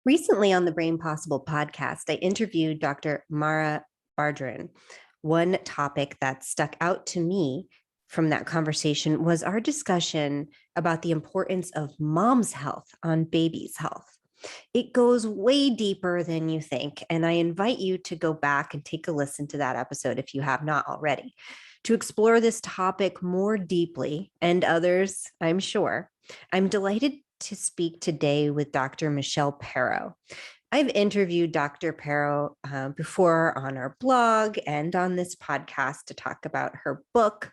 Recently on the Brain Possible podcast, I interviewed Dr. Mara Bardrin. One topic that stuck out to me from that conversation was our discussion about the importance of mom's health on baby's health. It goes way deeper than you think, and I invite you to go back and take a listen to that episode if you have not already. To explore this topic more deeply, and others, I'm sure, I'm delighted to speak today with Dr. Michelle Perro. I've interviewed Dr. Perro before on our blog and on this podcast to talk about her book,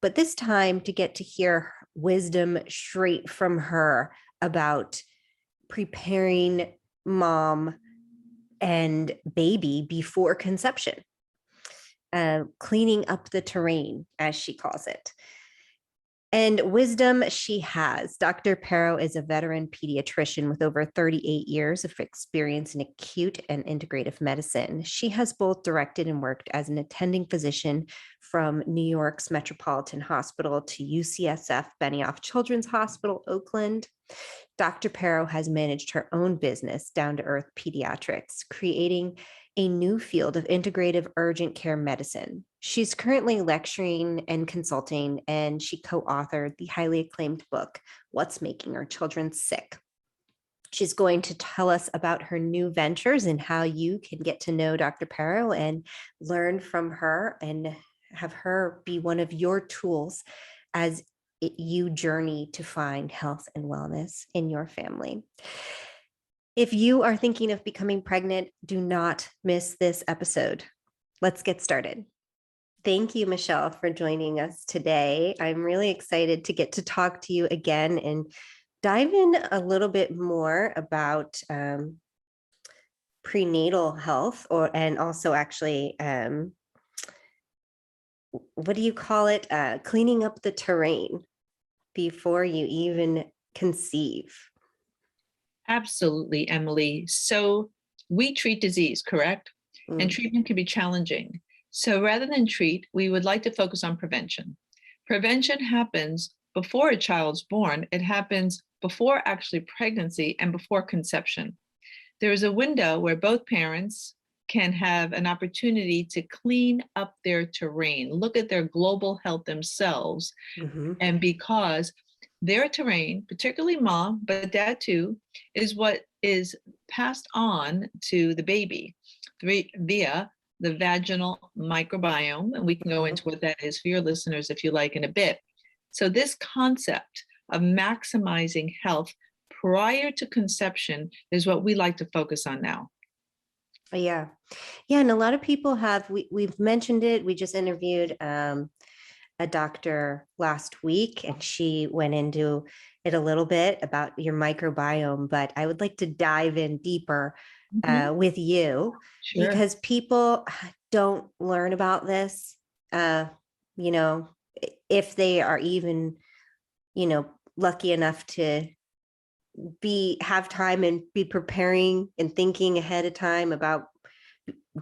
but this time to get to hear wisdom straight from her about preparing mom and baby before conception, cleaning up the terrain, as she calls it. And wisdom she has. Dr. Perro is a veteran pediatrician with over 38 years of experience in acute and integrative medicine. She has both directed and worked as an attending physician from New York's Metropolitan Hospital to UCSF Benioff Children's Hospital, Oakland. Dr. Perro has managed her own business, Down to Earth Pediatrics, creating a new field of integrative urgent care medicine. She's currently lecturing and consulting, and she co-authored the highly acclaimed book, What's Making Our Children Sick. She's going to tell us about her new ventures and how you can get to know Dr. Perro and learn from her and have her be one of your tools as you journey to find health and wellness in your family. If you are thinking of becoming pregnant, do not miss this episode. Let's get started. Thank you, Michelle, for joining us today. I'm really excited to get to talk to you again and dive in a little bit more about prenatal health, and also actually, what do you call it? Cleaning up the terrain before you even conceive. Absolutely, Emily. So we treat disease, correct? And treatment can be challenging. So rather than treat, we would like to focus on prevention. Prevention happens before a child's born. It happens before actually pregnancy and before conception. There is a window where both parents can have an opportunity to clean up their terrain, look at their global health themselves. And because their terrain, particularly mom, but dad too, is what is passed on to the baby via the vaginal microbiome. And we can go into what that is for your listeners if you like in a bit. So this concept of maximizing health prior to conception is what we like to focus on now. Yeah. And a lot of people have, we've mentioned it. We just interviewed a doctor last week, and she went into it a little bit about your microbiome, but I would like to dive in deeper with you. Sure. Because people don't learn about this, if they are even, lucky enough to have time and be preparing and thinking ahead of time about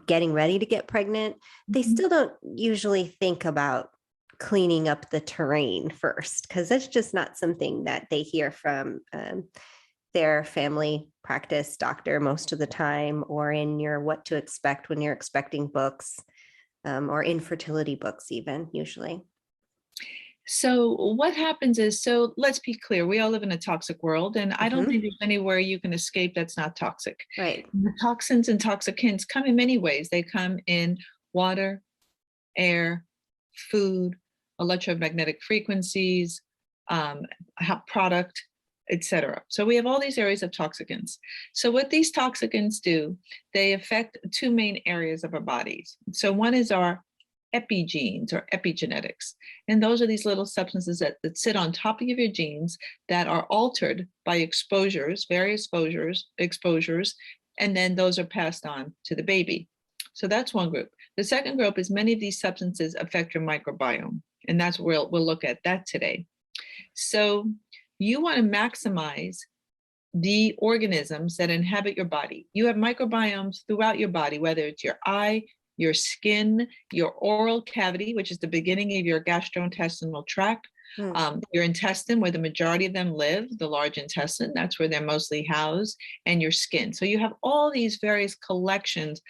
getting ready to get pregnant. They still don't usually think about cleaning up the terrain first, because that's just not something that they hear from their family practice doctor most of the time, or in your what to expect when you're expecting books, or infertility books even usually. So what happens is, so let's be clear, we all live in a toxic world, and I don't think there's anywhere you can escape that's not toxic. Right. The toxins and toxicants come in many ways. They come in water, air, food, electromagnetic frequencies, product, etc. So we have all these areas of toxicants. So what these toxicants do, they affect two main areas of our bodies. So one is our epigenes or epigenetics. And those are these little substances that sit on top of your genes that are altered by exposures, various exposures, and then those are passed on to the baby. So that's one group. The second group is many of these substances affect your microbiome. And that's where we'll look at that today. So you want to maximize the organisms that inhabit your body. You have microbiomes throughout your body, whether it's your eye, your skin, your oral cavity, which is the beginning of your gastrointestinal tract, Your intestine, where the majority of them live, the large intestine, that's where they're mostly housed, and your skin. So you have all these various collections.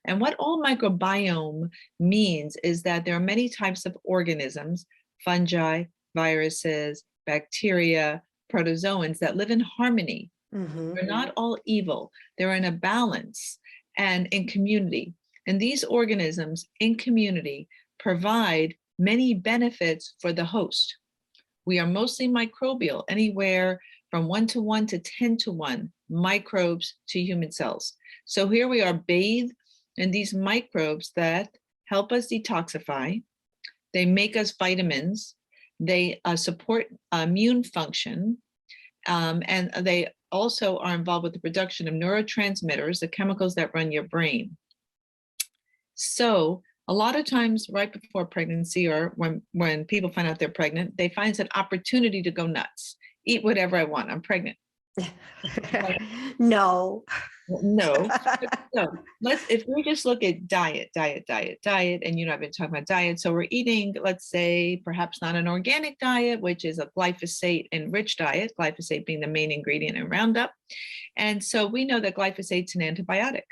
And what all microbiome means is that there are many types of organisms, fungi, viruses, bacteria, protozoans that live in harmony. They're not all evil. They're in a balance and in community. And these organisms in community provide many benefits for the host. We are mostly microbial, anywhere from 1:1 to 10:1 microbes to human cells. So here we are bathed in these microbes that help us detoxify. They make us vitamins. They support immune function. And they also are involved with the production of neurotransmitters, the chemicals that run your brain. So a lot of times right before pregnancy, or when people find out they're pregnant, they find an opportunity to go nuts. Eat whatever I want. I'm pregnant. No. No. So if we just look at diet, and I've been talking about diet. So we're eating, let's say, perhaps not an organic diet, which is a glyphosate enriched diet, glyphosate being the main ingredient in Roundup. And so we know that glyphosate's an antibiotic.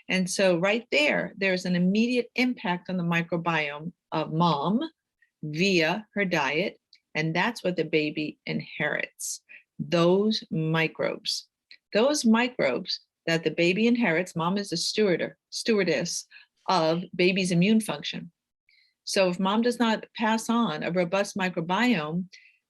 And so right there's an immediate impact on the microbiome of mom via her diet. And that's what the baby inherits, those microbes. Those microbes that the baby inherits, mom is the stewardess of baby's immune function. So if mom does not pass on a robust microbiome,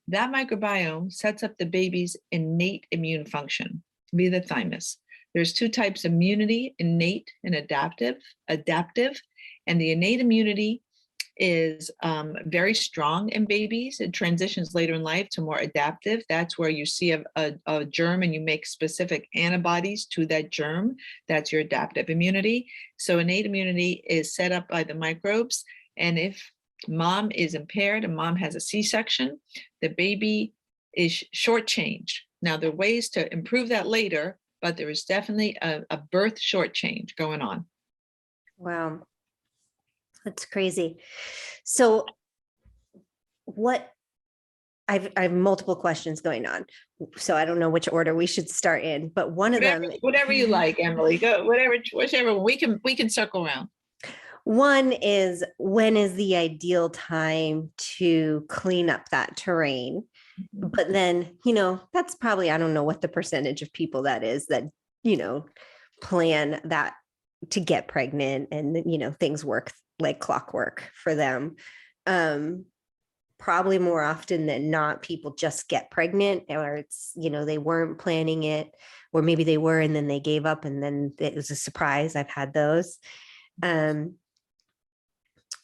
that microbiome sets up the baby's innate immune function via the thymus. There's two types of immunity, innate and adaptive. And the innate immunity is very strong in babies. It transitions later in life to more adaptive. That's where you see a germ and you make specific antibodies to that germ. That's your adaptive immunity. So innate immunity is set up by the microbes. And if mom is impaired and mom has a C-section, the baby is shortchanged. Now, there are ways to improve that later, but there is definitely a birth shortchange going on. Wow. That's crazy. So I have multiple questions going on. So I don't know which order we should start in, but whatever you like, Emily, go, whichever we can circle around. One is, when is the ideal time to clean up that terrain? But then, that's probably, I don't know what the percentage of people that is that, plan that to get pregnant and, things work like clockwork for them. Probably more often than not, people just get pregnant, or it's, they weren't planning it, or maybe they were, and then they gave up and then it was a surprise. I've had those.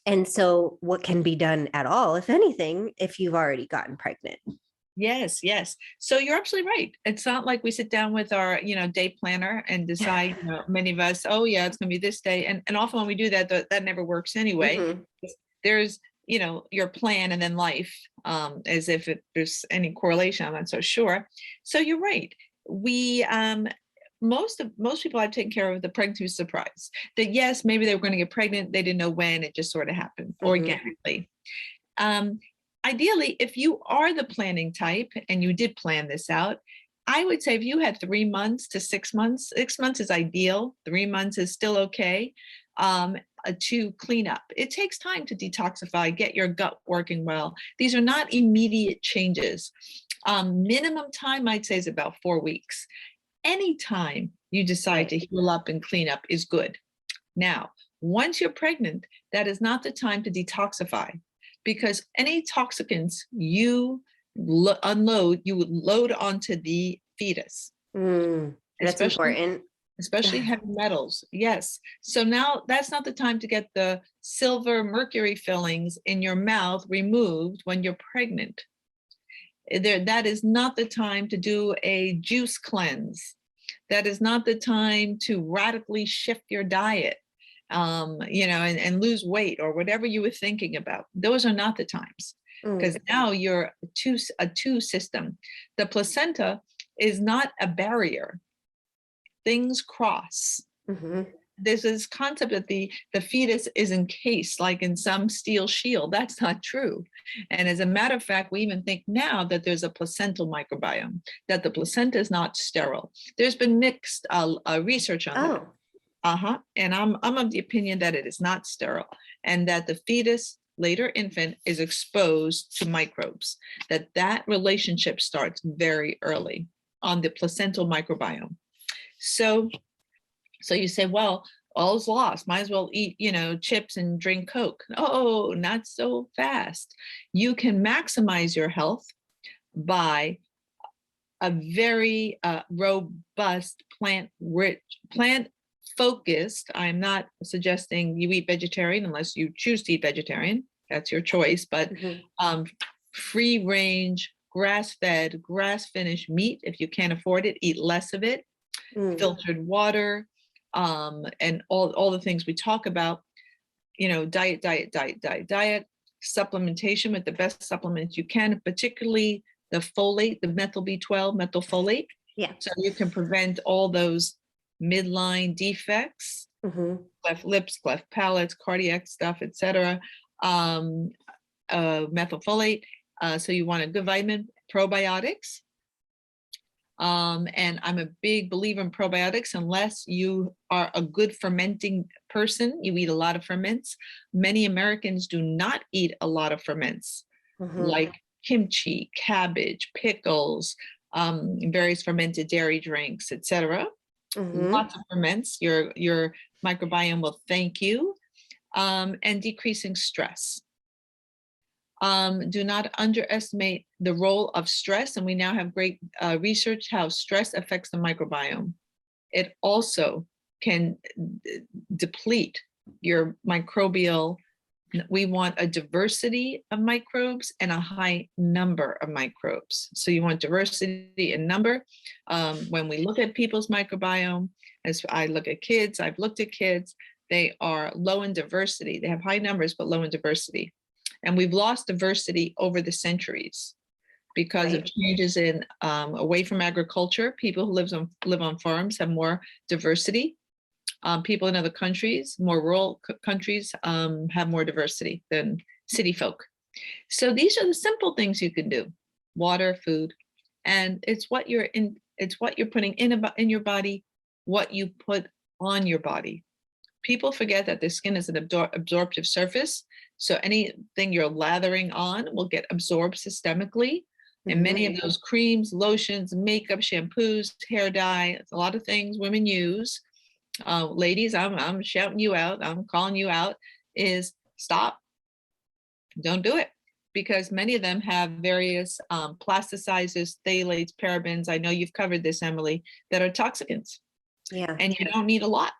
And so what can be done at all, if anything, if you've already gotten pregnant? Yes. So you're absolutely right. It's not like we sit down with our, day planner and decide, many of us, oh yeah, it's going to be this day. And often when we do that, that never works anyway. Mm-hmm. There's, your plan and then life, as if there's any correlation. I'm not so sure. So you're right. We, most people I've taken care of, the pregnancy was surprise. That yes, maybe they were going to get pregnant. They didn't know when. It just sort of happened organically. Ideally, if you are the planning type and you did plan this out, I would say if you had 3 months to 6 months, 6 months is ideal. 3 months is still okay to clean up. It takes time to detoxify, get your gut working well. These are not immediate changes. Minimum time, I'd say, is about 4 weeks. Anytime you decide to heal up and clean up is good. Now, once you're pregnant, that is not the time to detoxify, because any toxicants you unload, you would load onto the fetus. That's important. Especially heavy metals. Yes. So now that's not the time to get the silver mercury fillings in your mouth removed when you're pregnant. That is not the time to do a juice cleanse. That is not the time to radically shift your diet, and lose weight or whatever you were thinking about. Those are not the times, because now you're a two system. The placenta is not a barrier. Things cross. there's this concept that the fetus is encased like in some steel shield. That's not true. And as a matter of fact, we even think now that there's a placental microbiome, that the placenta is not sterile. There's been mixed research on that. And I'm of the opinion that it is not sterile, and that the fetus, later infant, is exposed to microbes, that relationship starts very early on the placental microbiome. So you say, well, all's lost, might as well eat, chips and drink Coke. Oh, not so fast. You can maximize your health by a very robust plant-focused. I'm not suggesting you eat vegetarian unless you choose to eat vegetarian. That's your choice, but free range, grass-fed, grass-finished meat. If you can't afford it, eat less of it. Filtered water, and all the things we talk about, diet, supplementation with the best supplements you can, particularly the folate, the methyl B12, methylfolate. Yeah. So you can prevent all those midline defects, cleft lips, cleft palates, cardiac stuff, etc. Methylfolate. So you want a good vitamin, probiotics. And I'm a big believer in probiotics unless you are a good fermenting person. You eat a lot of ferments. Many Americans do not eat a lot of ferments, like kimchi, cabbage, pickles, various fermented dairy drinks, etc. Lots of ferments. Your microbiome will thank you. And decreasing stress. Do not underestimate the role of stress. And we now have great research how stress affects the microbiome. It also can deplete your microbial. We want a diversity of microbes and a high number of microbes. So you want diversity in number. When we look at people's microbiome, as I look at kids, I've looked at kids, they are low in diversity. They have high numbers, but low in diversity. And we've lost diversity over the centuries because of changes in away from agriculture. People who live on farms have more diversity. People in other countries, more rural countries, have more diversity than city folk. So these are the simple things you can do: water, food, and it's what you're putting in your body, what you put on your body. People forget that the skin is an absorptive surface. So anything you're lathering on will get absorbed systemically. And many of those creams, lotions, makeup, shampoos, hair dye, a lot of things women use. Ladies, I'm shouting you out, I'm calling you out, is stop. Don't do it. Because many of them have various plasticizers, phthalates, parabens. I know you've covered this, Emily, that are toxicants. Yeah. And you don't need a lot.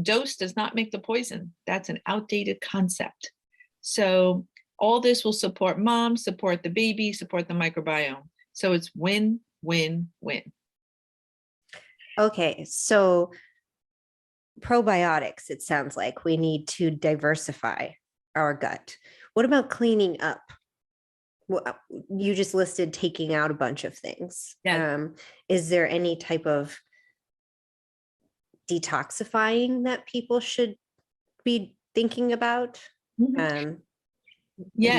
Dose does not make the poison. That's an outdated concept. So all this will support mom, support the baby, support the microbiome. So it's win, win, win. Okay, so probiotics, it sounds like we need to diversify our gut. What about cleaning up? Well, you just listed taking out a bunch of things. Yeah. Is there any type of detoxifying that people should be thinking about? Yes.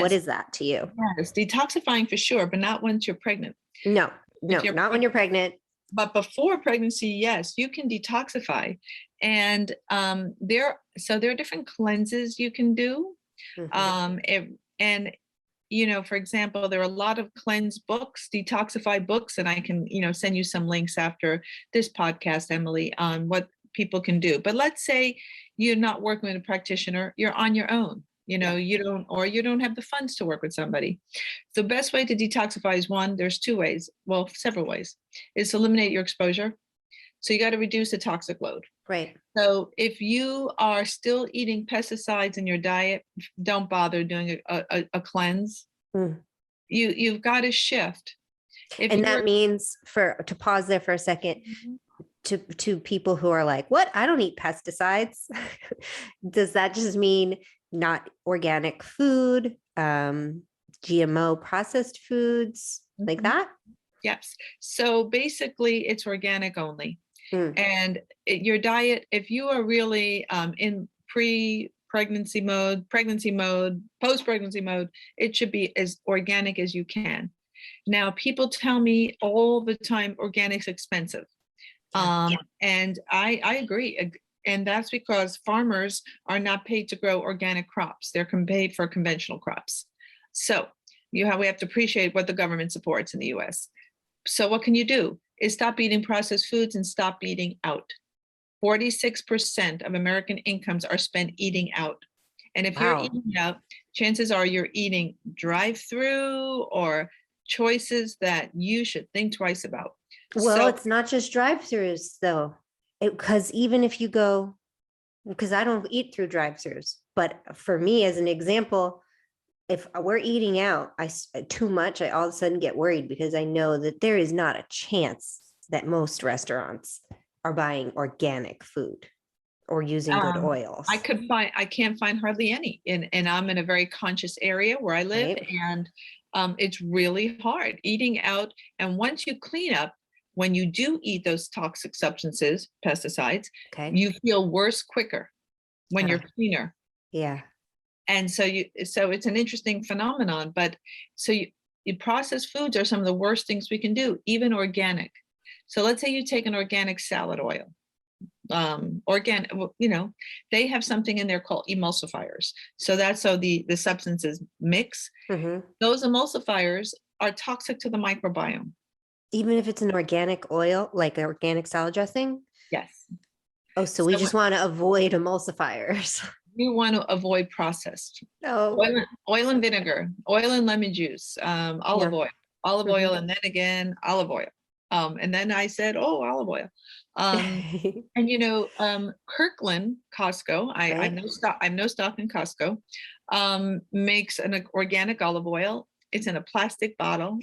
What is that to you? Yes, detoxifying for sure, but not once you're pregnant. No, not when you're pregnant. But before pregnancy, yes, you can detoxify. And there are different cleanses you can do. For example, there are a lot of cleanse books, detoxify books, and I can, send you some links after this podcast, Emily, on what people can do. But let's say you're not working with a practitioner, you're on your own. You don't have the funds to work with somebody. The best way to detoxify is there's two ways, well, several ways, is to eliminate your exposure. So you got to reduce the toxic load. Right. So if you are still eating pesticides in your diet, don't bother doing a cleanse. You've got to shift. And that means, to pause there for a second, to people who are like, what? I don't eat pesticides. Does that just mean not organic food, GMO processed foods, like that? Yes. So basically it's organic only. Mm. And your diet, if you are really in pre-pregnancy mode, pregnancy mode, post-pregnancy mode, it should be as organic as you can. Now, people tell me all the time, organic's expensive. And I agree. And that's because farmers are not paid to grow organic crops. They're paid for conventional crops. So we have to appreciate what the government supports in the US. So what can you do? Is stop eating processed foods and stop eating out. 46% of American incomes are spent eating out. And if you're eating out, chances are you're eating drive-through or choices that you should think twice about. Well, So, it's not just drive-throughs though, because even if you go, because I don't eat through drive-throughs, but for me, as an example, if we're eating out, too much, I all of a sudden get worried because I know that there is not a chance that most restaurants are buying organic food or using good oils. I can't find hardly any, and I'm in a very conscious area where I live, Right. and it's really hard eating out. And once you clean up, when you do eat those toxic substances, pesticides, Okay. you feel worse quicker when you're cleaner. Yeah. And so it's an interesting phenomenon. But so you processed foods are some of the worst things we can do, even organic. So let's say you take an organic salad oil. Organic, they have something in there called emulsifiers. So that's so the substances mix. Mm-hmm. Those emulsifiers are toxic to the microbiome. Even if it's an organic oil, like an organic salad dressing? Yes. Oh, so we just want to avoid emulsifiers. You want to avoid processed. No. Oil and vinegar, oil and lemon juice, olive oil, and then again, olive oil. And then I said, oh, olive oil. And Kirkland, Costco, I'm no stock in Costco, makes an organic olive oil. It's in a plastic bottle,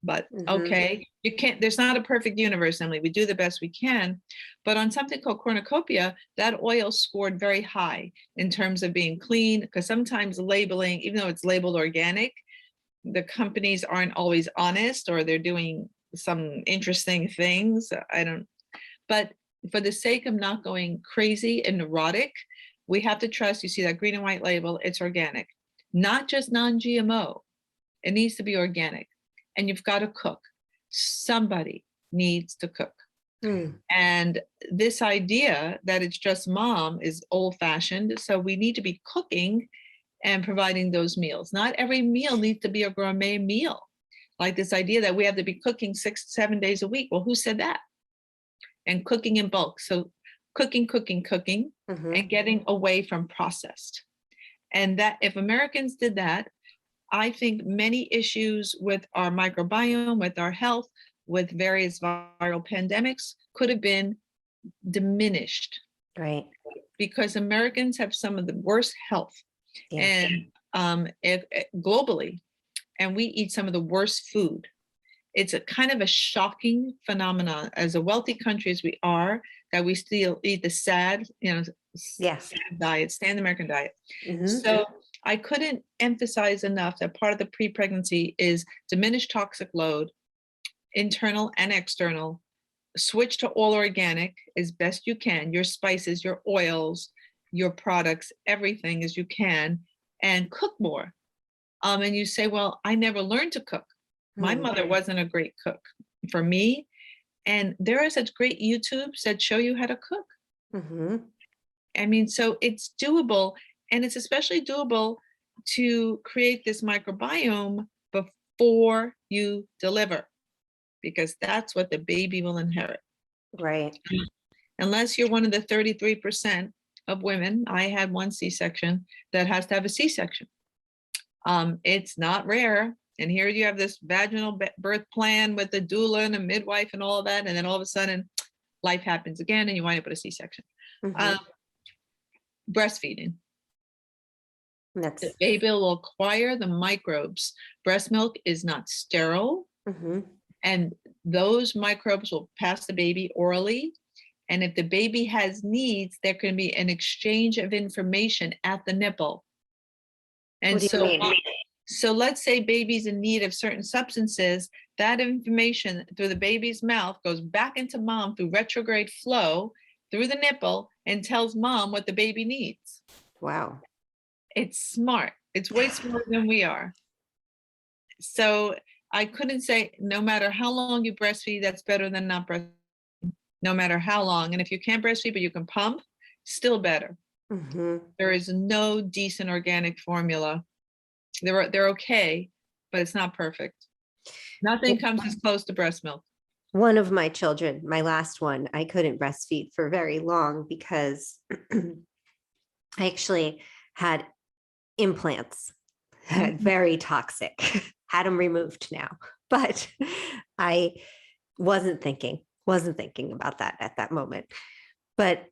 but okay, you can't, there's not a perfect universe, Emily. We do the best we can. But on something called cornucopia, that oil scored very high in terms of being clean, because sometimes labeling, even though it's labeled organic, the companies aren't always honest, or they're doing some interesting things. But for the sake of not going crazy and neurotic, we have to trust, you see that green and white label, it's organic, not just non-GMO. It needs to be organic, and you've got to cook. Somebody needs to cook. And this idea that it's just mom is old-fashioned. So we need to be cooking and providing those meals. Not every meal needs to be a gourmet meal. Like this idea that we have to be cooking 6-7 days a week. Well, who said that? And cooking in bulk. So cooking, and getting away from processed. And that if Americans did that, I think many issues with our microbiome, with our health, with various viral pandemics could have been diminished. Right. Because Americans have some of the worst health, and globally, and we eat some of the worst food. It's a kind of a shocking phenomenon, as a wealthy country as we are, that we still eat the sad diet, standard American diet. So I couldn't emphasize enough that part of the pre-pregnancy is diminished toxic load, internal and external, switch to all organic as best you can, your spices, your oils, your products, everything as you can, and cook more. And you say, well, I never learned to cook. My mother wasn't a great cook for me. And there are such great YouTubes that show you how to cook. I mean, so it's doable. And it's especially doable to create this microbiome before you deliver, because that's what the baby will inherit. Right. Unless you're one of the 33% of women, I had one C-section, that has to have a C-section. It's not rare. And here you have this vaginal birth plan with a doula and a midwife and all of that. And then all of a sudden life happens again and you wind up with a C-section. Breastfeeding. The baby will acquire the microbes. Breast milk is not sterile. And those microbes will pass the baby orally. And if the baby has needs, there can be an exchange of information at the nipple. And So let's say baby's in need of certain substances, that information through the baby's mouth goes back into mom through retrograde flow through the nipple and tells mom what the baby needs. Wow. It's smart. It's way smarter than we are. So I couldn't say no matter how long you breastfeed, that's better than not breastfeeding, no matter how long. And if you can't breastfeed, but you can pump, still better. There is no decent organic formula. They're okay, but it's not perfect. Nothing comes as close to breast milk. One of my children, my last one, I couldn't breastfeed for very long because I actually had implants, very toxic, had them removed now. But I wasn't thinking about that at that moment. But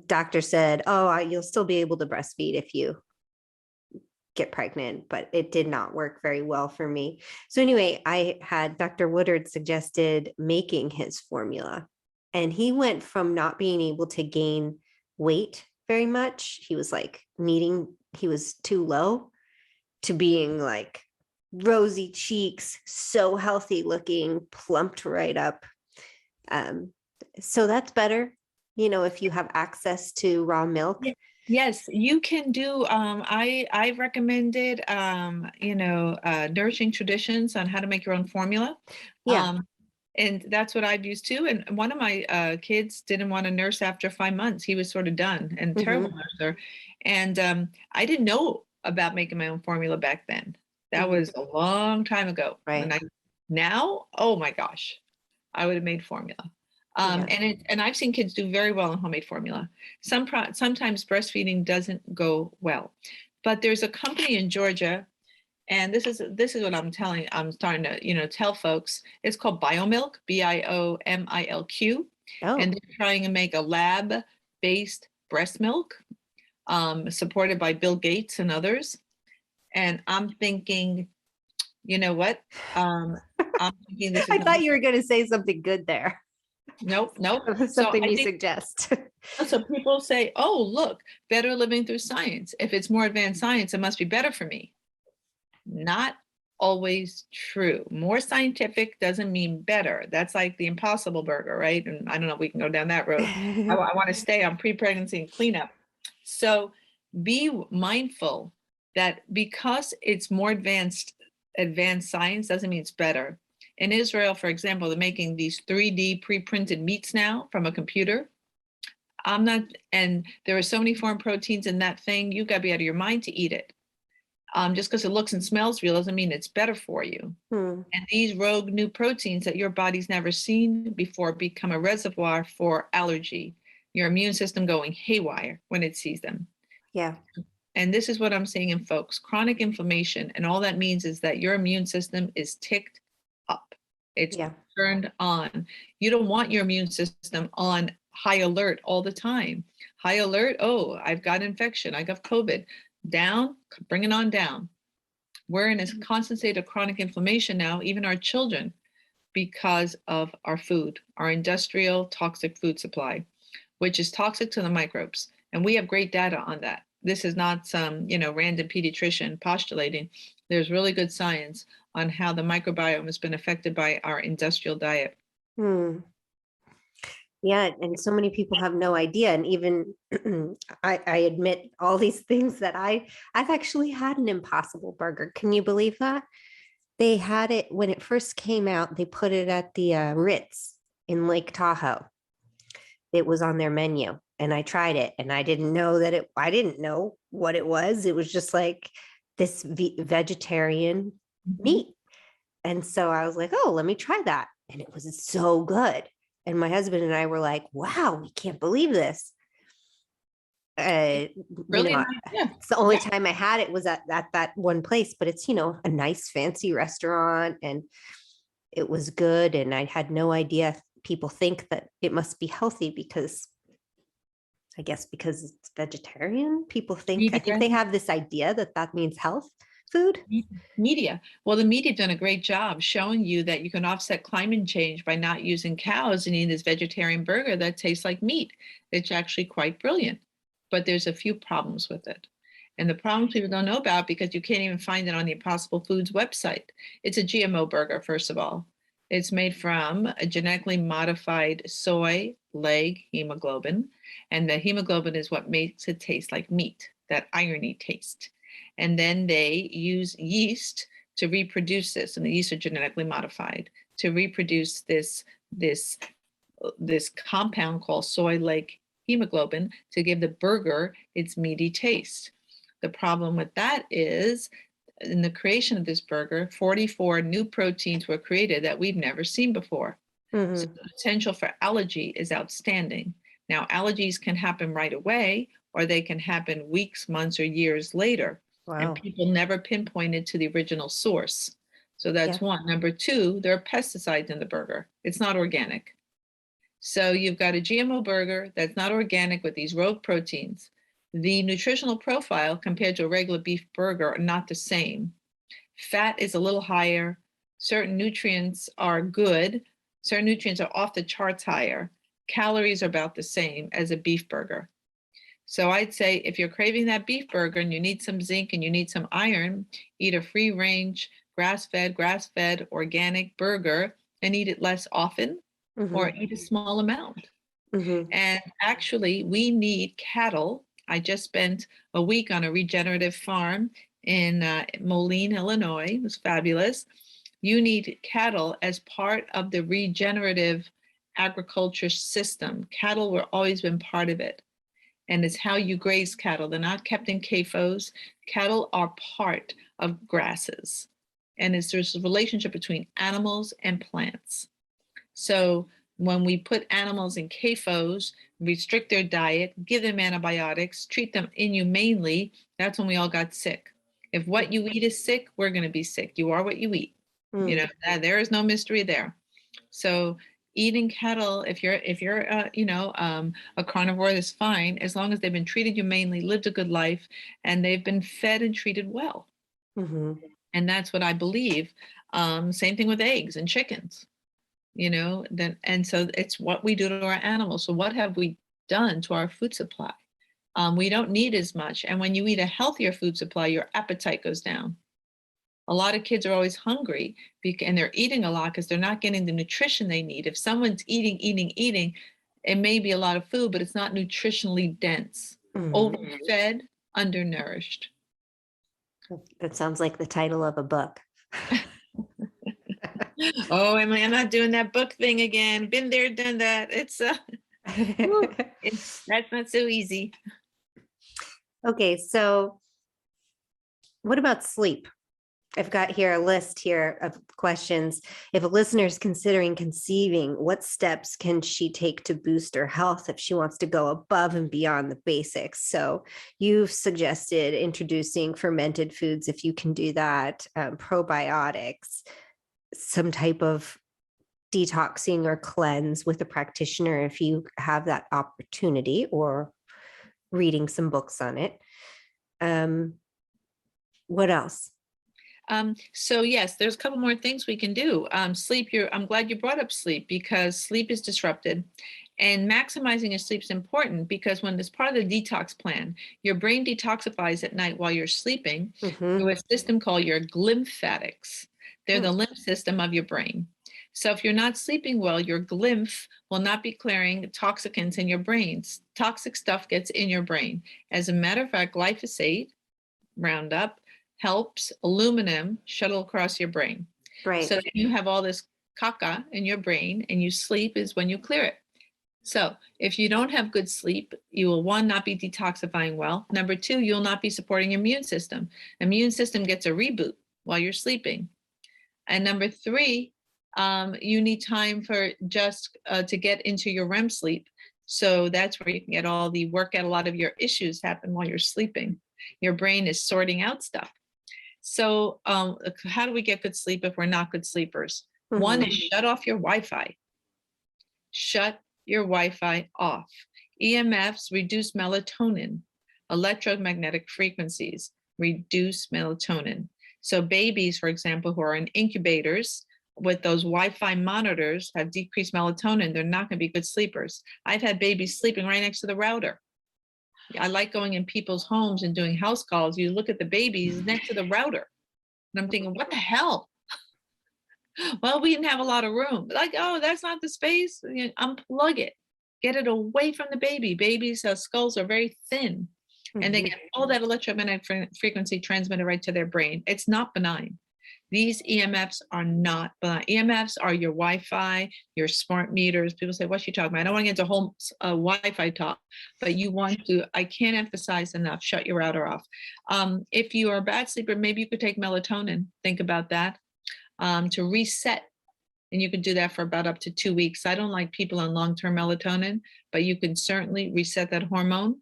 doctor said, oh, you'll still be able to breastfeed if you get pregnant, but it did not work very well for me. So anyway, I had Dr. Woodard suggested making his formula, and he went from not being able to gain weight very much. He was like he was too low, to being like rosy cheeks, so healthy looking, plumped right up. So that's better, if you have access to raw milk. Yes, you can do. I recommended, nourishing traditions on how to make your own formula. Yeah. And that's what I've used too. And one of my kids didn't want to nurse after 5 months. He was sort of done and terrible nurser. And I didn't know about making my own formula back then. That was a long time ago. Right. Now, oh my gosh, I would have made formula. And I've seen kids do very well in homemade formula. Sometimes breastfeeding doesn't go well, but there's a company in Georgia, and this is what I'm starting to tell folks. It's called Biomilk, BIOMILQ, and they're trying to make a lab-based breast milk, supported by Bill Gates and others. And I'm thinking, you know what? I'm thinking this is I thought you were going to say something good there. Nope. Something you suggest. So people say, oh, look, better living through science. If it's more advanced science, it must be better for me. Not always true. More scientific doesn't mean better. That's like the Impossible Burger, right? And I don't know if we can go down that road. I want to stay on pre-pregnancy and cleanup. So be mindful that because it's more advanced science doesn't mean it's better. In Israel, for example, they're making these 3D pre-printed meats now from a computer. And there are so many foreign proteins in that thing, you gotta be out of your mind to eat it. Just because it looks and smells real doesn't mean it's better for you. And these rogue new proteins that your body's never seen before become a reservoir for allergy, your immune system going haywire when it sees them. Yeah. And this is what I'm seeing in folks, chronic inflammation. And all that means is that your immune system is ticked up. It's turned on. You don't want your immune system on high alert all the time. High alert, oh, I've got infection, I got COVID. Down, bring it on down. We're in a constant state of chronic inflammation now, even our children, because of our food, our industrial toxic food supply, which is toxic to the microbes. And we have great data on that. This is not some, random pediatrician postulating. There's really good science on how the microbiome has been affected by our industrial diet. Yeah, and so many people have no idea. And even I admit all these things that I've actually had an Impossible Burger. Can you believe that? They had it when it first came out. They put it at the Ritz in Lake Tahoe. It was on their menu, and I tried it, and I didn't know I didn't know what it was. It was just like this vegetarian meat. And so I was like, oh, let me try that. And it was so good. And my husband and I were like, wow, we can't believe this. Really? It's the only time I had it was at that one place, but it's, a nice fancy restaurant, and it was good. And I had no idea. People think that it must be healthy because it's vegetarian. I think they have this idea that means health food. Media. Well, the media have done a great job showing you that you can offset climate change by not using cows and eating this vegetarian burger that tastes like meat. It's actually quite brilliant, but there's a few problems with it. And the problem people don't know about, because you can't even find it on the Impossible Foods website. It's a GMO burger, first of all. It's made from a genetically modified soy leg hemoglobin. And the hemoglobin is what makes it taste like meat, that irony taste. And then they use yeast to reproduce this. And the yeast are genetically modified to reproduce this compound called soy leg hemoglobin to give the burger its meaty taste. The problem with that is, in the creation of this burger, 44 new proteins were created that we've never seen before. So the potential for allergy is outstanding. Now, allergies can happen right away, or they can happen weeks, months, or years later. Wow. And people never pinpointed to the original source. So that's one. Number two, there are pesticides in the burger. It's not organic. So you've got a GMO burger that's not organic with these rogue proteins. The nutritional profile compared to a regular beef burger are not the same. Fat is a little higher. Certain nutrients are good. Certain nutrients are off the charts higher. Calories are about the same as a beef burger. So I'd say if you're craving that beef burger and you need some zinc and you need some iron, eat a free range, grass-fed, organic burger and eat it less often, or eat a small amount. And actually, we need cattle. I just spent a week on a regenerative farm in Moline, Illinois. It was fabulous. You need cattle as part of the regenerative agriculture system. Cattle were always been part of it. And it's how you graze cattle. They're not kept in CAFOs. Cattle are part of grasses. And there's a relationship between animals and plants. So when we put animals in CAFOs, restrict their diet, give them antibiotics, treat them inhumanely, that's when we all got sick. If what you eat is sick, we're going to be sick. You are what you eat. You know, there is no mystery there. So eating cattle, if you're a carnivore, is fine as long as they've been treated humanely, lived a good life, and they've been fed and treated well. And that's what I believe. Same thing with eggs and chickens. And so it's what we do to our animals. So what have we done to our food supply? We don't need as much. And when you eat a healthier food supply, your appetite goes down. A lot of kids are always hungry and they're eating a lot because they're not getting the nutrition they need. If someone's eating, it may be a lot of food, but it's not nutritionally dense. Overfed, undernourished. That sounds like the title of a book. Oh, Emily, I'm not doing that book thing again. Been there, done that. That's not so easy. Okay, so what about sleep? I've got here a list here of questions. If a listener is considering conceiving, what steps can she take to boost her health if she wants to go above and beyond the basics? So you've suggested introducing fermented foods, if you can do that, probiotics, some type of detoxing or cleanse with a practitioner if you have that opportunity, or reading some books on it. What else? So yes, there's a couple more things we can do. Sleep, I'm glad you brought up sleep, because sleep is disrupted, and maximizing your sleep is important, because when it's part of the detox plan, your brain detoxifies at night while you're sleeping through a system called your glymphatics. They're the lymph system of your brain. So if you're not sleeping well, your glymph will not be clearing toxicants in your brains. Toxic stuff gets in your brain. As a matter of fact, glyphosate, Roundup, helps aluminum shuttle across your brain. Right. So you have all this caca in your brain, and you sleep is when you clear it. So if you don't have good sleep, you will, one, not be detoxifying well. Number two, you'll not be supporting your immune system. Immune system gets a reboot while you're sleeping. And number three, you need time for just to get into your REM sleep. So that's where you can get all the work out. A lot of your issues happen while you're sleeping. Your brain is sorting out stuff. So how do we get good sleep if we're not good sleepers? One is shut off your Wi-Fi. Shut your Wi-Fi off. EMFs reduce melatonin. Electromagnetic frequencies reduce melatonin. So babies, for example, who are in incubators with those Wi-Fi monitors have decreased melatonin. They're not going to be good sleepers. I've had babies sleeping right next to the router. I like going in people's homes and doing house calls. You look at the babies next to the router. And I'm thinking, what the hell? Well, we didn't have a lot of room. Like, oh, that's not the space. You know, unplug it. Get it away from the baby. Babies' skulls are very thin. And they get all that electromagnetic frequency transmitted right to their brain. It's not benign. These EMFs are not benign. EMFs are your Wi-Fi, your smart meters. People say, what's she talking about? I don't want to get into whole Wi-Fi talk, but you want to, I can't emphasize enough, shut your router off. If you are a bad sleeper, maybe you could take melatonin. Think about that to reset. And you can do that for about up to 2 weeks. I don't like people on long-term melatonin, but you can certainly reset that hormone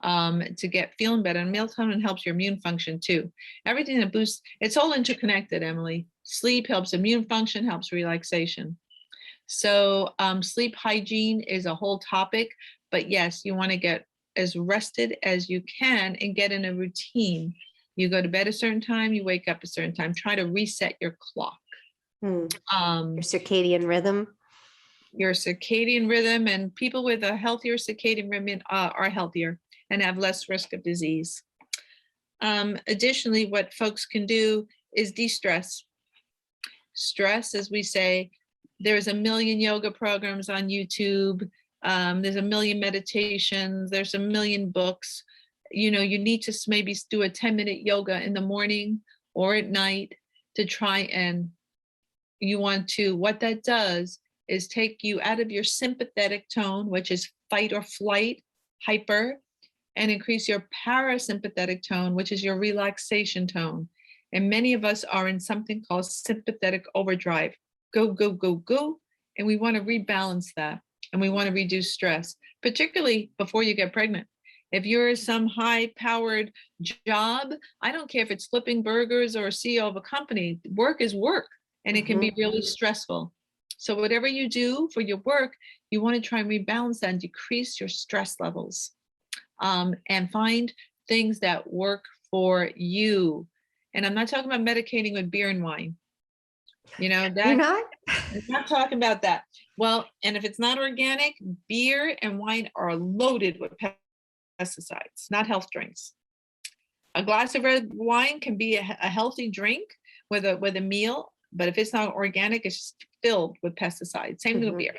to get feeling better. And melatonin helps your immune function too. Everything that boosts, it's all interconnected, Emily. Sleep helps immune function, helps relaxation. So sleep hygiene is a whole topic, but yes, you want to get as rested as you can and get in a routine. You go to bed a certain time, you wake up a certain time, try to reset your clock. Your circadian rhythm. Your circadian rhythm, and people with a healthier circadian rhythm are healthier and have less risk of disease. Additionally, what folks can do is de-stress. Stress, as we say, there's a million yoga programs on YouTube. There's a million meditations. There's a million books. You know, you need to maybe do a 10-minute yoga in the morning or at night to try and you want to, what that does is take you out of your sympathetic tone, which is fight or flight, hyper, and increase your parasympathetic tone, which is your relaxation tone. And many of us are in something called sympathetic overdrive. Go, go, go, go. And we want to rebalance that. And we want to reduce stress, particularly before you get pregnant. If you're some high-powered job, I don't care if it's flipping burgers or a CEO of a company, work is work. And it can be really stressful. So whatever you do for your work, you want to try and rebalance that and decrease your stress levels and find things that work for you. And I'm not talking about medicating with beer and wine. You know, that, You're not? I'm not talking about that. Well, and if it's not organic, beer and wine are loaded with pesticides, not health drinks. A glass of red wine can be a healthy drink with a meal. But if it's not organic, it's just filled with pesticides. Same with beer.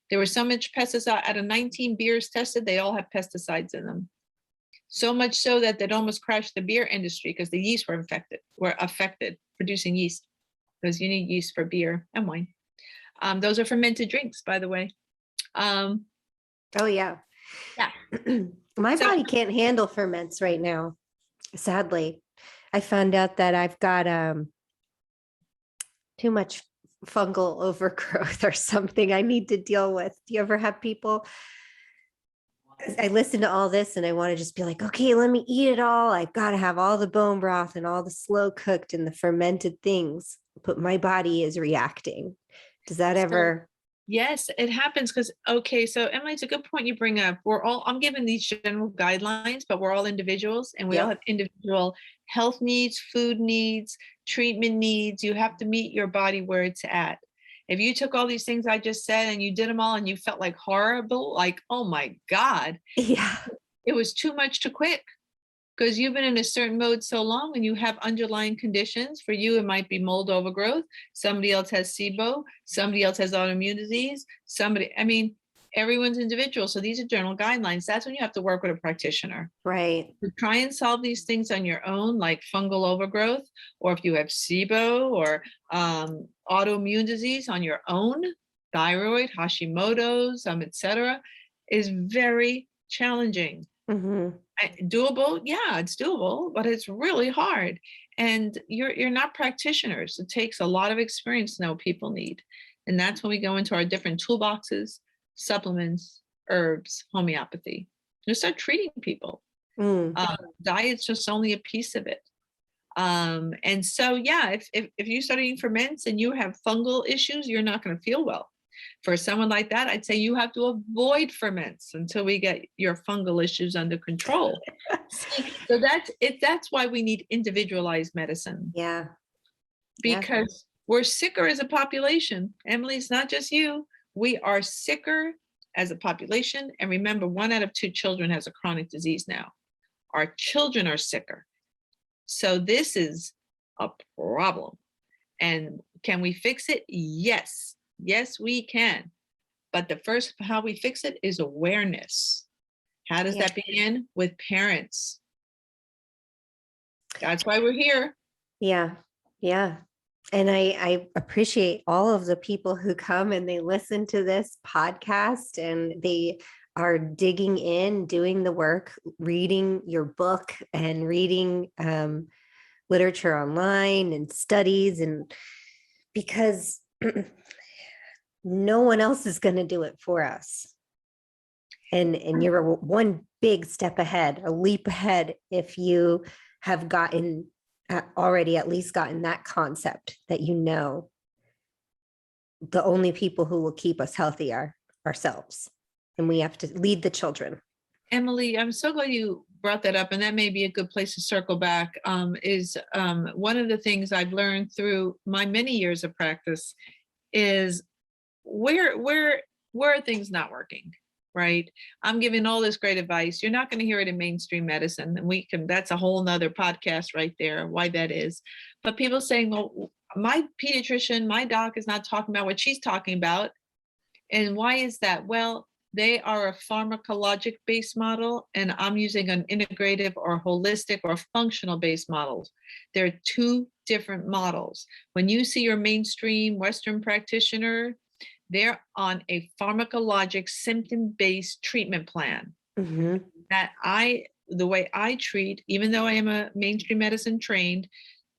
There was so much pesticide out of 19 beers tested, they all have pesticides in them. So much so that they'd almost crashed the beer industry because the yeast were affected producing yeast, because you need yeast for beer and wine. Those are fermented drinks, by the way. Oh yeah. Yeah. My body can't handle ferments right now. Sadly, I found out that I've got too much fungal overgrowth or something I need to deal with. Do you ever have people? I listen to all this and I want to just be like, okay, let me eat it all. I've got to have all the bone broth and all the slow cooked and the fermented things, but my body is reacting. Does that ever? Yes, it happens because, okay, so Emily, it's a good point you bring up. I'm giving these general guidelines, but we're all individuals and we all have individual health needs, food needs, treatment needs. You have to meet your body where it's at. If you took all these things I just said and you did them all and you felt like horrible, like, oh my God, yeah, it was too much to quit. Because you've been in a certain mode so long and you have underlying conditions. For you, it might be mold overgrowth. Somebody else has SIBO. Somebody else has autoimmune disease. Everyone's individual. So these are general guidelines. That's when you have to work with a practitioner. right. To try and solve these things on your own, like fungal overgrowth, or if you have SIBO or autoimmune disease on your own, thyroid, Hashimoto's, etc., is very challenging. Doable, yeah, it's doable, but it's really hard. And you're not practitioners. It takes a lot of experience to know what people need. And that's when we go into our different toolboxes, supplements, herbs, homeopathy. You start treating people. Diet's just only a piece of it. And so, yeah, if you start eating ferments and you have fungal issues, you're not going to feel well. For someone like that, I'd say you have to avoid ferments until we get your fungal issues under control. So that's it. That's why we need individualized medicine. Yeah. Because we're sicker as a population. Emily, it's not just you. We are sicker as a population. And remember, 1 out of 2 children has a chronic disease now. Our children are sicker. So this is a problem. And can we fix it? Yes. Yes, we can. But the first, how we fix it is awareness. How does that begin? With parents. That's why we're here. Yeah. Yeah. And I appreciate all of the people who come and they listen to this podcast and they are digging in, doing the work, reading your book and reading literature online and studies, and because no one else is going to do it for us. And you're one big step ahead, a leap ahead, if you have gotten already at least gotten that concept that, you know, the only people who will keep us healthy are ourselves, and we have to lead the children. Emily, I'm so glad you brought that up, and that may be a good place to circle back. Is one of the things I've learned through my many years of practice is where are things not working, right? I'm giving all this great advice. You're not going to hear it in mainstream medicine, and that's a whole nother podcast right there, why that is. But people saying, well, my pediatrician, my doc is not talking about what she's talking about. And why is that? Well, they are a pharmacologic based model, and I'm using an integrative or holistic or functional based models. There are 2 different models. When you see your mainstream Western practitioner, they're on a pharmacologic symptom-based treatment plan. Mm-hmm. The way I treat, even though I am a mainstream medicine trained,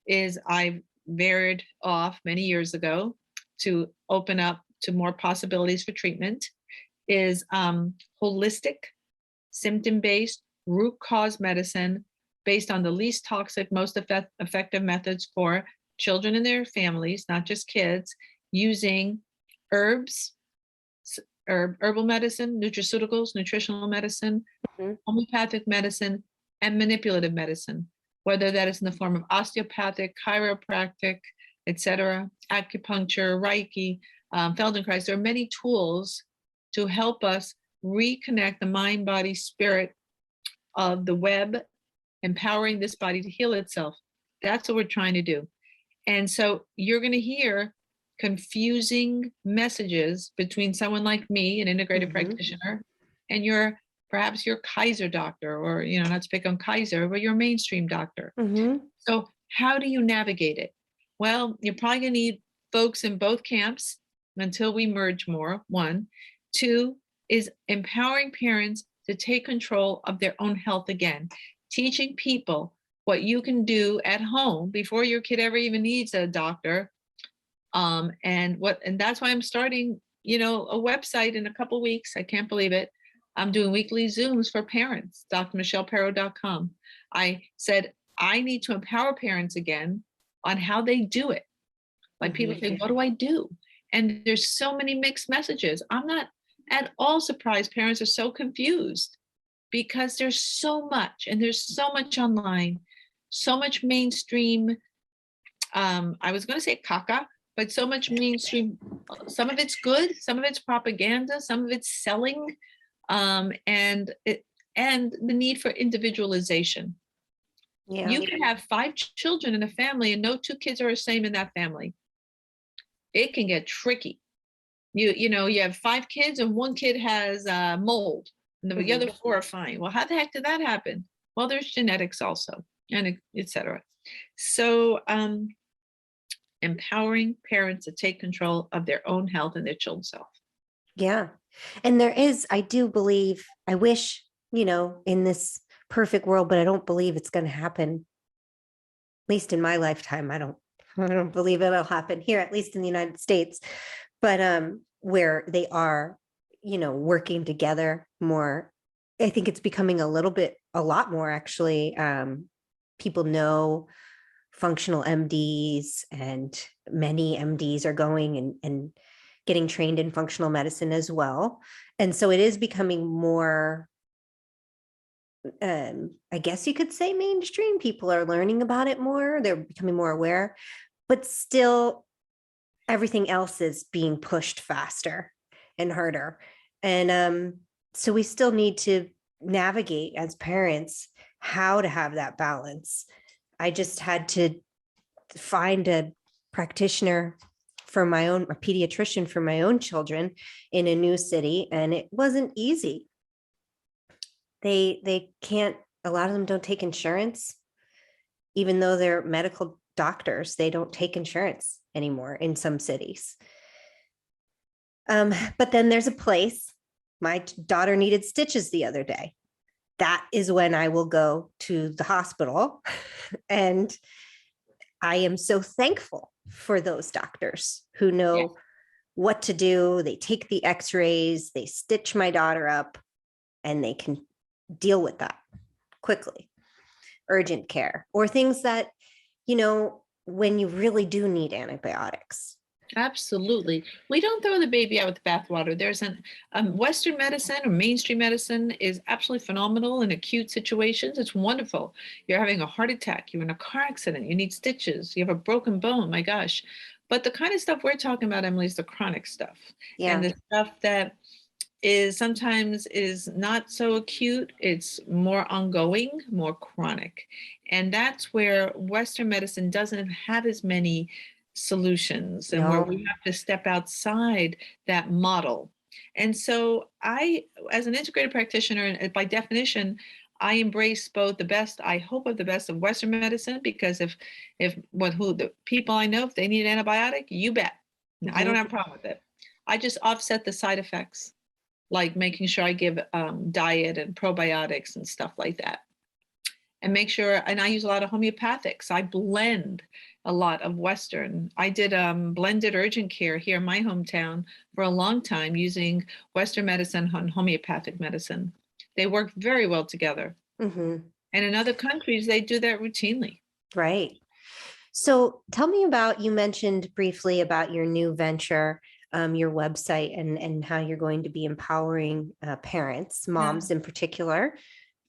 is I veered off many years ago to open up to more possibilities for treatment, is holistic, symptom-based, root cause medicine based on the least toxic, most effective methods for children and their families, not just kids, using herbs, herbal medicine, nutraceuticals, nutritional medicine, homeopathic medicine, and manipulative medicine, whether that is in the form of osteopathic, chiropractic, etc., acupuncture, Reiki, Feldenkrais. There are many tools to help us reconnect the mind, body, spirit of the web, empowering this body to heal itself. That's what we're trying to do. And so you're going to hear confusing messages between someone like me, an integrative practitioner, and perhaps your Kaiser doctor, or, not to pick on Kaiser, but your mainstream doctor. So how do you navigate it? Well, you're probably going to need folks in both camps until we merge more, 1. 2 is empowering parents to take control of their own health again, teaching people what you can do at home before your kid ever even needs a doctor. And that's why I'm starting, a website in a couple weeks. I can't believe it. I'm doing weekly Zooms for parents, drmichelleperro.com. I said, I need to empower parents again on how they do it. Like people say, what do I do? And there's so many mixed messages. I'm not at all surprised parents are so confused, because there's so much, and there's so much online, so much mainstream. I was going to say caca, but so much mainstream. Some of it's good, some of it's propaganda, some of it's selling, and the need for individualization. Yeah. You can have 5 children in a family and no 2 kids are the same in that family. It can get tricky. You have 5 kids and 1 kid has mold, and the other 4 are fine. Well, how the heck did that happen? Well, there's genetics also, and etc. So empowering parents to take control of their own health and their children's health. Yeah. And I do believe, I wish, in this perfect world, but I don't believe it's going to happen. At least in my lifetime, I don't believe it'll happen here, at least in the United States. But where they are, working together more. I think it's becoming a lot more actually. People know functional MDs, and many MDs are going and getting trained in functional medicine as well. And so it is becoming more, I guess you could say, mainstream. People are learning about it more. They're becoming more aware, but still everything else is being pushed faster and harder. And so we still need to navigate as parents how to have that balance. I just had to find a practitioner for my own, a pediatrician for my own children in a new city, and it wasn't easy. They can't, a lot of them don't take insurance, even though they're medical doctors, they don't take insurance anymore in some cities. But then there's a place, my daughter needed stitches the other day. That is when I will go to the hospital. And I am so thankful for those doctors who know Yeah. what to do. They take the x-rays, they stitch my daughter up, and they can deal with that quickly. Urgent care or things that, when you really do need antibiotics. Absolutely. We don't throw the baby out with the bathwater. There's an Western medicine or mainstream medicine is absolutely phenomenal in acute situations. It's wonderful. You're having a heart attack, you're in a car accident, you need stitches, you have a broken bone, my gosh. But the kind of stuff we're talking about, Emily, is the chronic stuff. Yeah. And the stuff that is sometimes is not so acute, it's more ongoing, more chronic. And that's where Western medicine doesn't have as many solutions and where No. we have to step outside that model. And so I, as an integrated practitioner, and by definition, I embrace both the best, I hope of the best of Western medicine, because if what who the people I know, if they need an antibiotic, you bet. I don't have a problem with it. I just offset the side effects, like making sure I give diet and probiotics and stuff like that. And make sure, and I use a lot of homeopathics. I blend a lot of Western. I did blended urgent care here in my hometown for a long time using Western medicine and homeopathic medicine. They work very well together. Mm-hmm. And in other countries, they do that routinely. Right. So tell me about, you mentioned briefly about your new venture, your website, and how you're going to be empowering parents, moms in particular.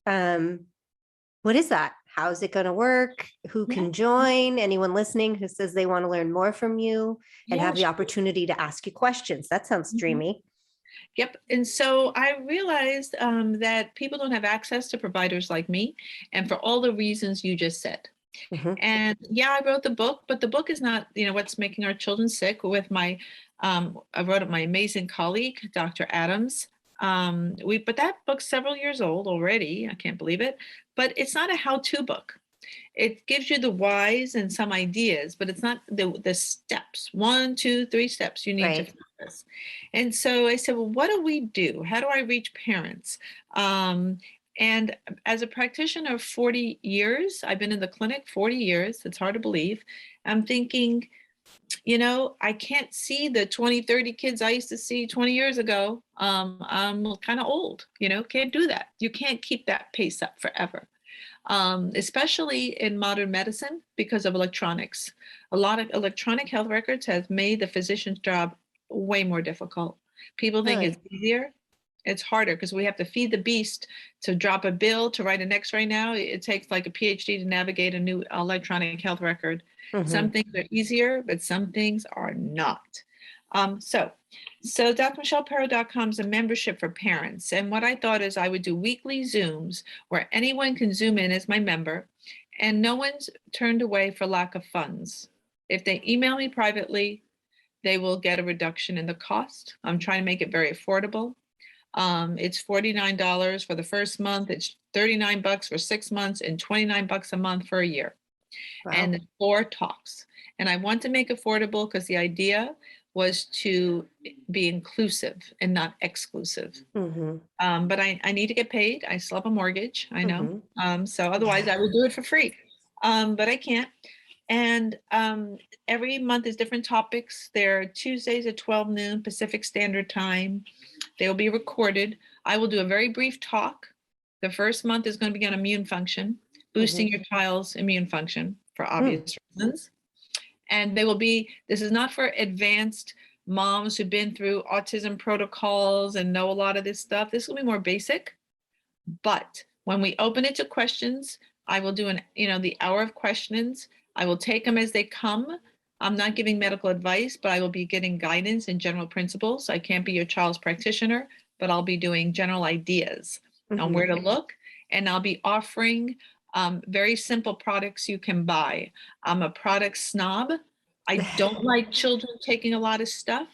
What is that? How is it going to work? Who can join? Anyone listening who says they want to learn more from you and have the opportunity to ask you questions? That sounds dreamy. Yep. And so I realized that people don't have access to providers like me, and for all the reasons you just said. Mm-hmm. And yeah, I wrote the book, but the book is not, what's making our children sick. With my, I wrote it with my amazing colleague, Dr. Adams. But that book's several years old already. I can't believe it. But it's not a how-to book. It gives you the whys and some ideas, but it's not the steps. 1, 2, 3 steps you need to focus. And so I said, well, what do we do? How do I reach parents? And as a practitioner of 40 years, I've been in the clinic 40 years. It's hard to believe. I'm thinking, I can't see the 20, 30 kids I used to see 20 years ago. I'm kind of old, can't do that. You can't keep that pace up forever, especially in modern medicine because of electronics. A lot of electronic health records have made the physician's job way more difficult. People think it's easier. It's harder because we have to feed the beast to drop a bill, to write an X-ray now. It takes like a PhD to navigate a new electronic health record. Mm-hmm. Some things are easier, but some things are not. So drmichelleperro.com is a membership for parents. And what I thought is I would do weekly Zooms where anyone can Zoom in as my member, and no one's turned away for lack of funds. If they email me privately, they will get a reduction in the cost. I'm trying to make it very affordable. It's $49 for the first month. It's $39 for 6 months and $29 a month for a year. Wow. And 4 talks. And I want to make affordable because the idea was to be inclusive and not exclusive. Mm-hmm. But I need to get paid. I still have a mortgage, I know. Mm-hmm. So otherwise I would do it for free. But I can't. And every month is different topics. They're Tuesdays at 12 noon Pacific Standard Time. They will be recorded. I will do a very brief talk. The first month is going to be on immune function, boosting your child's immune function for obvious reasons. And this is not for advanced moms who've been through autism protocols and know a lot of this stuff. This will be more basic. But when we open it to questions, I will do the hour of questions. I will take them as they come. I'm not giving medical advice, but I will be getting guidance and general principles. I can't be your child's practitioner, but I'll be doing general ideas on where to look. And I'll be offering very simple products you can buy. I'm a product snob. I don't like children taking a lot of stuff.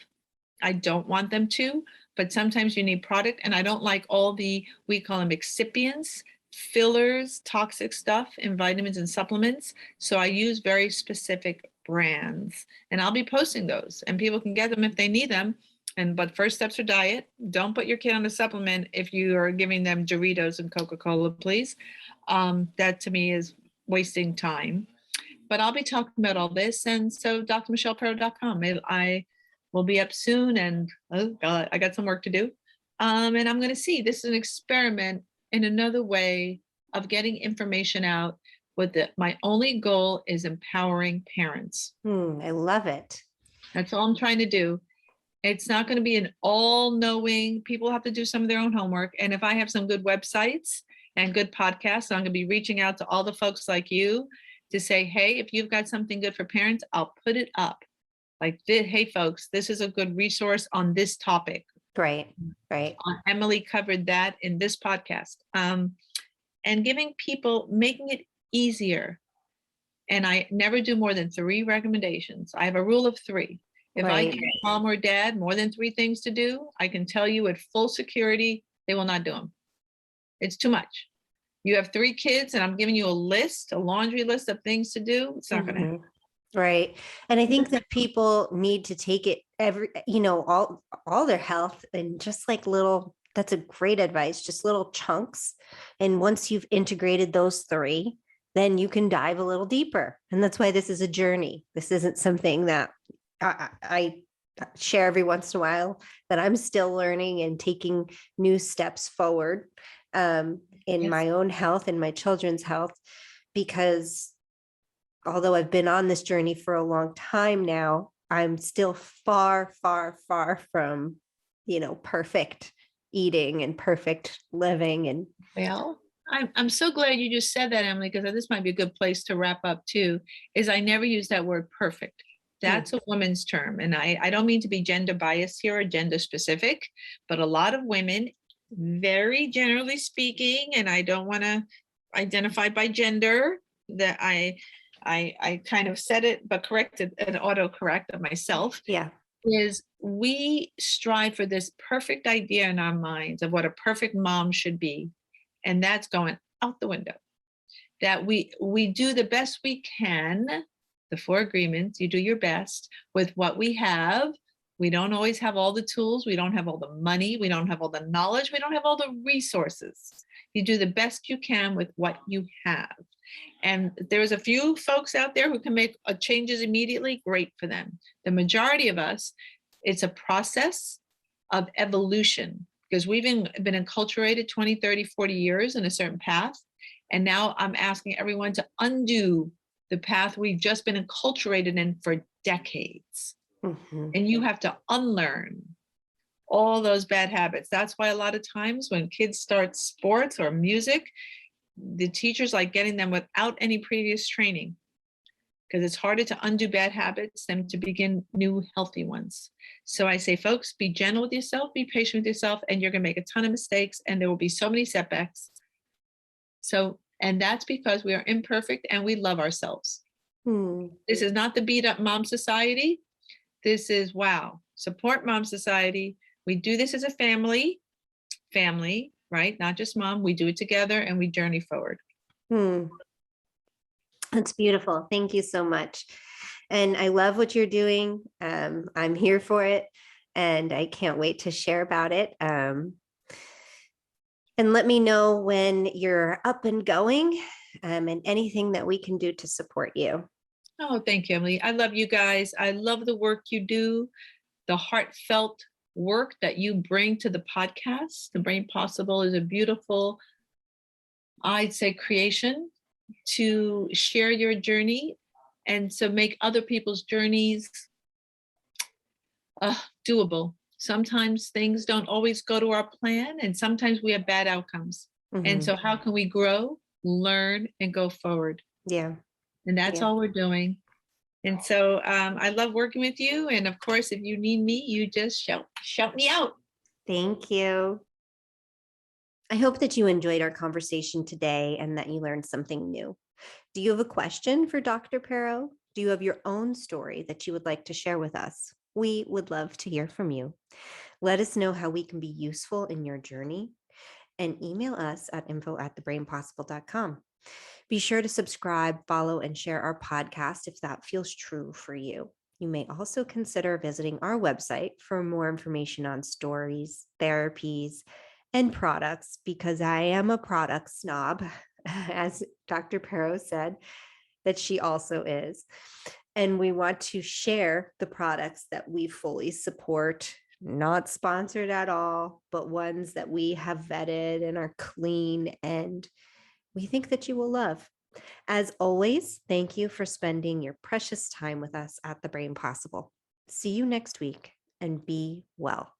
I don't want them to, but sometimes you need product. And I don't like all the, we call them excipients, fillers, toxic stuff in vitamins and supplements. So I use very specific brands, and I'll be posting those, and people can get them if they need them. But first steps are diet. Don't put your kid on a supplement if you are giving them Doritos and Coca-Cola, please. That to me is wasting time. But I'll be talking about all this. And so drmichelleperro.com. I will be up soon, and oh God, I got some work to do. And I'm going to see, this is an experiment in another way of getting information out. My only goal is empowering parents. I love it. That's all I'm trying to do. It's not going to be an all-knowing. People have to do some of their own homework. And if I have some good websites and good podcasts, I'm going to be reaching out to all the folks like you to say, hey, if you've got something good for parents, I'll put it up. Like, hey, folks, this is a good resource on this topic. Right. Emily covered that in this podcast. And giving people, making it easier. And I never do more than 3 recommendations. I have a rule of 3. If I give mom or dad more than 3 things to do, I can tell you with full security, they will not do them. It's too much. You have 3 kids and I'm giving you a laundry list of things to do. It's not going to happen. Right. And I think that people need to take it all their health and just like that's a great advice, just little chunks. And once you've integrated those 3, then you can dive a little deeper. And that's why this is a journey. This isn't something that I share every once in a while, that I'm still learning and taking new steps forward in my own health and my children's health, because although I've been on this journey for a long time now, I'm still far, far, far from, perfect eating and perfect living. And well, I'm so glad you just said that, Emily, because this might be a good place to wrap up too, is I never use that word perfect. That's a woman's term. And I don't mean to be gender biased here or gender specific, but a lot of women, very generally speaking, and I don't want to identify by gender, that I kind of said it, but corrected an autocorrect of myself. Yeah. Is we strive for this perfect idea in our minds of what a perfect mom should be. And that's going out the window. That we do the best we can, the 4 agreements, you do your best with what we have. We don't always have all the tools. We don't have all the money. We don't have all the knowledge. We don't have all the resources. You do the best you can with what you have. And there's a few folks out there who can make changes immediately. Great for them. The majority of us, it's a process of evolution, because we've been enculturated 20, 30, 40 years in a certain path. And now I'm asking everyone to undo the path we've just been enculturated in for decades. And you have to unlearn all those bad habits. That's why a lot of times when kids start sports or music, the teachers like getting them without any previous training, because it's harder to undo bad habits than to begin new healthy ones. So I say, folks, be gentle with yourself, be patient with yourself, and you're going to make a ton of mistakes, and there will be so many setbacks. And that's because we are imperfect and we love ourselves. This is not the beat up mom society. This is, wow, support mom society. We do this as a family, right? Not just mom. We do it together and we journey forward. That's beautiful. Thank you so much. And I love what you're doing. I'm here for it, and I can't wait to share about it. And let me know when you're up and going, and anything that we can do to support you. Oh, thank you, Emily. I love you guys. I love the work you do, the heartfelt work that you bring to the podcast. The Brain Possible is a beautiful, I'd say, creation to share your journey and to make other people's journeys doable. Sometimes things don't always go to our plan, and sometimes we have bad outcomes. And so how can we grow, learn, and go forward? Yeah. And that's all we're doing. And so I love working with you. And of course, if you need me, you just shout me out. Thank you. I hope that you enjoyed our conversation today and that you learned something new. Do you have a question for Dr. Perro? Do you have your own story that you would like to share with us? We would love to hear from you. Let us know how we can be useful in your journey and email us at info@thebrainpossible.com. Be sure to subscribe, follow, and share our podcast if that feels true for you. You may also consider visiting our website for more information on stories, therapies, and products, because I am a product snob, as Dr. Perro said that she also is. And we want to share the products that we fully support, not sponsored at all, but ones that we have vetted and are clean and we think that you will love. As always, thank you for spending your precious time with us at The Brain Possible. See you next week and be well.